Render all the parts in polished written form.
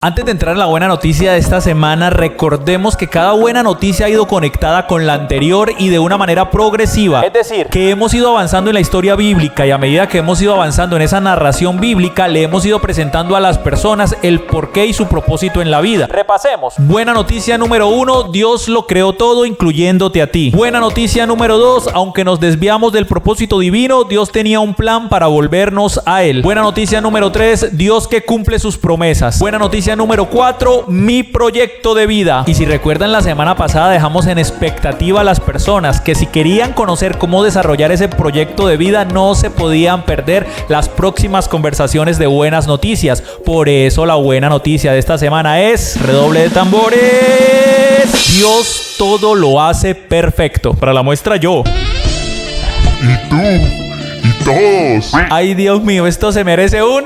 Antes de entrar en la buena noticia de esta semana, recordemos que cada buena noticia ha ido conectada con la anterior y de una manera progresiva. Es decir, que hemos ido avanzando en la historia bíblica y a medida que hemos ido avanzando en esa narración bíblica, le hemos ido presentando a las personas el porqué y su propósito en la vida. Repasemos. Buena noticia número 1, Dios lo creó todo, incluyéndote a ti. Buena noticia número 2, aunque nos desviamos del propósito divino, Dios tenía un plan para volvernos a Él. Buena noticia número 3, Dios que cumple sus promesas. Buena noticia número 4, mi proyecto de vida. Y si recuerdan, la semana pasada dejamos en expectativa a las personas que si querían conocer cómo desarrollar ese proyecto de vida, no se podían perder las próximas conversaciones de buenas noticias. Por eso la buena noticia de esta semana es, redoble de tambores, Dios todo lo hace perfecto. Para la muestra yo. ¿Y tú? ¿Y todos? Ay, Dios mío, esto se merece un...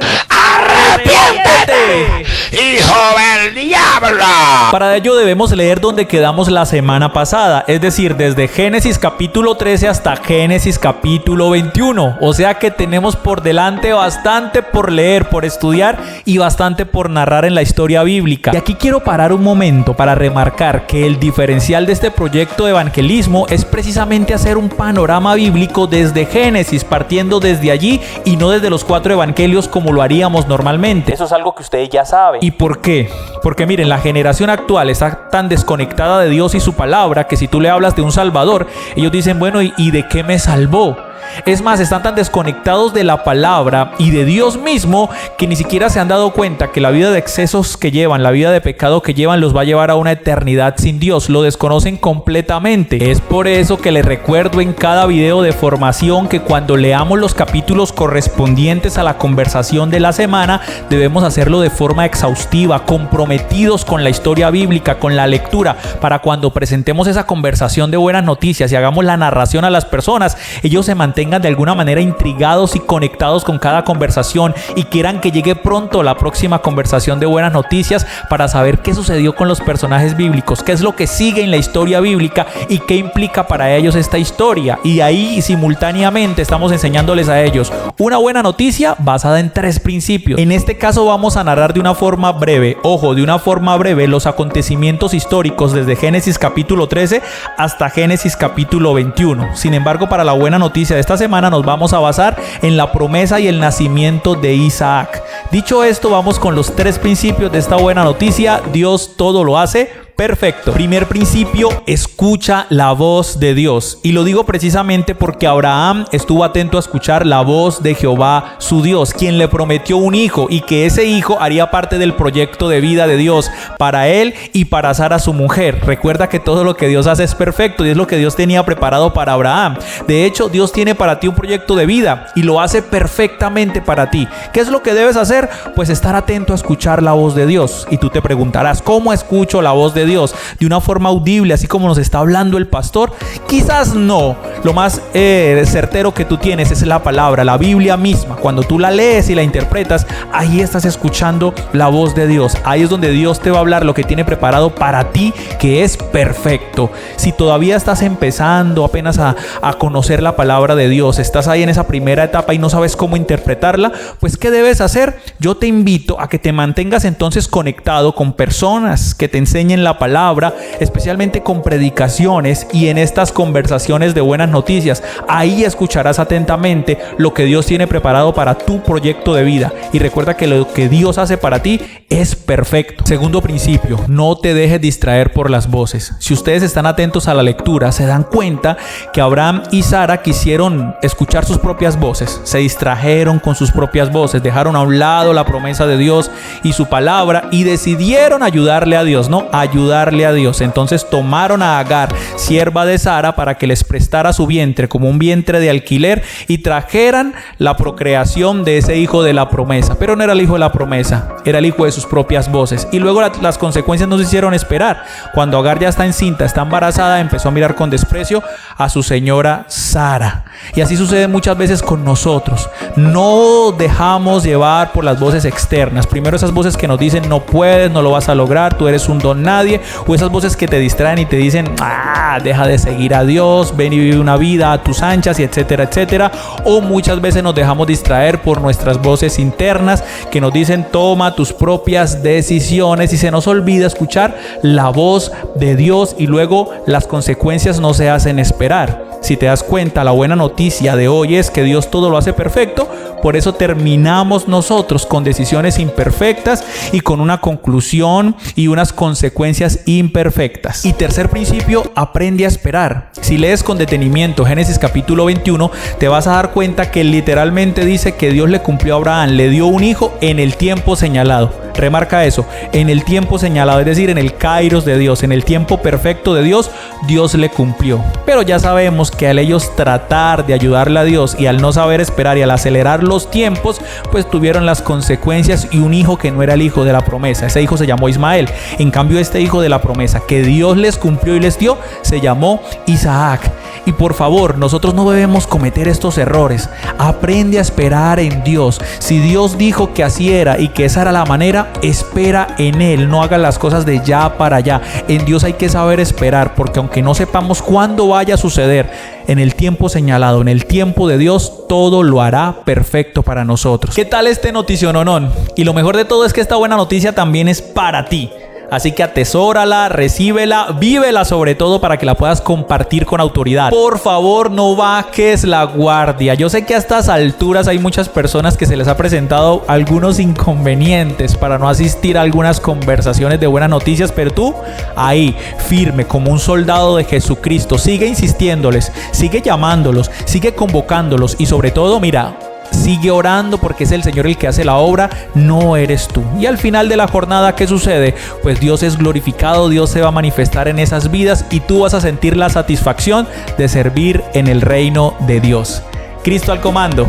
¡Arrepiéntete, ¡Hijo del diablo! Para ello debemos leer donde quedamos la semana pasada, es decir, desde Génesis capítulo 13 hasta Génesis capítulo 21. O sea que tenemos por delante bastante por leer, por estudiar y bastante por narrar en la historia bíblica. Y aquí quiero parar un momento para remarcar que el diferencial de este proyecto de evangelismo es precisamente hacer un panorama bíblico desde Génesis, partiendo desde allí y no desde los 4 evangelios como lo haríamos normalmente. Eso es algo que ustedes ya saben. ¿Y por qué? Porque miren, la generación actual está tan desconectada de Dios y su palabra que si tú le hablas de un Salvador, ellos dicen, bueno, ¿y de qué me salvó? Es más, están tan desconectados de la palabra y de Dios mismo que ni siquiera se han dado cuenta que la vida de excesos que llevan, la vida de pecado que llevan, los va a llevar a una eternidad sin Dios. Lo desconocen completamente. Es por eso que les recuerdo en cada video de formación que cuando leamos los capítulos correspondientes a la conversación de la semana, debemos hacerlo de forma exhaustiva, comprometidos con la historia bíblica, con la lectura, para cuando presentemos esa conversación de buenas noticias y hagamos la narración a las personas, ellos se mantengan de alguna manera intrigados y conectados con cada conversación y quieran que llegue pronto la próxima conversación de buenas noticias para saber qué sucedió con los personajes bíblicos, qué es lo que sigue en la historia bíblica y qué implica para ellos esta historia. Y ahí simultáneamente estamos enseñándoles a ellos una buena noticia basada en 3 principios. En este caso vamos a narrar de una forma breve, ojo, de una forma breve, los acontecimientos históricos desde Génesis capítulo 13 hasta Génesis capítulo 21. Sin embargo, para la buena noticia de esta semana nos vamos a basar en la promesa y el nacimiento de Isaac. Dicho esto, vamos con los 3 principios de esta buena noticia. Dios todo lo hace perfecto. Primer principio, escucha la voz de Dios. Y lo digo precisamente porque Abraham estuvo atento a escuchar la voz de Jehová, su Dios, quien le prometió un hijo y que ese hijo haría parte del proyecto de vida de Dios para él y para Sara, su mujer. Recuerda que todo lo que Dios hace es perfecto y es lo que Dios tenía preparado para Abraham. De hecho, Dios tiene para ti un proyecto de vida y lo hace perfectamente para ti. ¿Qué es lo que debes hacer? Pues estar atento a escuchar la voz de Dios. Y tú te preguntarás, ¿cómo escucho la voz de Dios? ¿De una forma audible, así como nos está hablando el pastor? Quizás no. Lo más certero que tú tienes es la palabra, la Biblia misma. Cuando tú la lees y la interpretas, ahí estás escuchando la voz de Dios. Ahí es donde Dios te va a hablar lo que tiene preparado para ti, que es perfecto. Si todavía estás empezando apenas a conocer la palabra de Dios, estás ahí en esa primera etapa y no sabes cómo interpretarla, pues ¿qué debes hacer? Yo te invito a que te mantengas entonces conectado con personas que te enseñen la palabra, especialmente con predicaciones y en estas conversaciones de buenas noticias. Ahí escucharás atentamente lo que Dios tiene preparado para tu proyecto de vida. Y recuerda que lo que Dios hace para ti es perfecto. Segundo principio, no te dejes distraer por las voces. Si ustedes están atentos a la lectura, se dan cuenta que Abraham y Sara quisieron escuchar sus propias voces. Se distrajeron con sus propias voces, dejaron a un lado la promesa de Dios y su palabra y decidieron ayudarle a Dios, ¿no? Ayudarle a Dios. Entonces tomaron a Agar, sierva de Sara, para que les prestara su vientre como un vientre de alquiler y trajeran la procreación de ese hijo de la promesa. Pero no era el hijo de la promesa, era el hijo de sus propias voces. Y luego las consecuencias nos hicieron esperar. Cuando Agar ya está encinta, está embarazada, empezó a mirar con desprecio a su señora Sara. Y así sucede muchas veces con nosotros. No dejamos llevar por las voces externas. Primero esas voces que nos dicen no puedes, no lo vas a lograr, tú eres un don nadie. nadie, o esas voces que te distraen y te dicen, deja de seguir a Dios, ven y vive una vida a tus anchas, y etcétera, etcétera. O muchas veces nos dejamos distraer por nuestras voces internas que nos dicen, toma tus propias decisiones, y se nos olvida escuchar la voz de Dios, y luego las consecuencias no se hacen esperar. Si te das cuenta, la buena noticia de hoy es que Dios todo lo hace perfecto. Por eso terminamos nosotros con decisiones imperfectas y con una conclusión y unas consecuencias imperfectas. Y tercer principio, aprende a esperar. Si lees con detenimiento Génesis capítulo 21, te vas a dar cuenta que literalmente dice que Dios le cumplió a Abraham, le dio un hijo en el tiempo señalado. Remarca eso, en el tiempo señalado, es decir, en el kairos de Dios, en el tiempo perfecto de Dios, Dios le cumplió. Pero ya sabemos que al ellos tratar de ayudarle a Dios y al no saber esperar y al acelerar los tiempos, pues tuvieron las consecuencias y un hijo que no era el hijo de la promesa. Ese hijo se llamó Ismael. En cambio, este hijo de la promesa que Dios les cumplió y les dio, se llamó Isaac. Y por favor, nosotros no debemos cometer estos errores. Aprende a esperar en Dios. Si Dios dijo que así era y que esa era la manera, espera en Él. No hagas las cosas de ya para allá. En Dios hay que saber esperar, porque aunque no sepamos cuándo vaya a suceder, en el tiempo señalado, en el tiempo de Dios, todo lo hará perfecto para nosotros. ¿Qué tal este noticiononón? Y lo mejor de todo es que esta buena noticia también es para ti. Así que atesórala, recíbela, vívela sobre todo para que la puedas compartir con autoridad. Por favor, no bajes la guardia. Yo sé que a estas alturas hay muchas personas que se les ha presentado algunos inconvenientes para no asistir a algunas conversaciones de buenas noticias, pero tú ahí, firme como un soldado de Jesucristo, sigue insistiéndoles, sigue llamándolos, sigue convocándolos y sobre todo, mira, sigue orando, porque es el Señor el que hace la obra, no eres tú. Y al final de la jornada, ¿qué sucede? Pues Dios es glorificado, Dios se va a manifestar en esas vidas y tú vas a sentir la satisfacción de servir en el reino de Dios. Cristo al comando.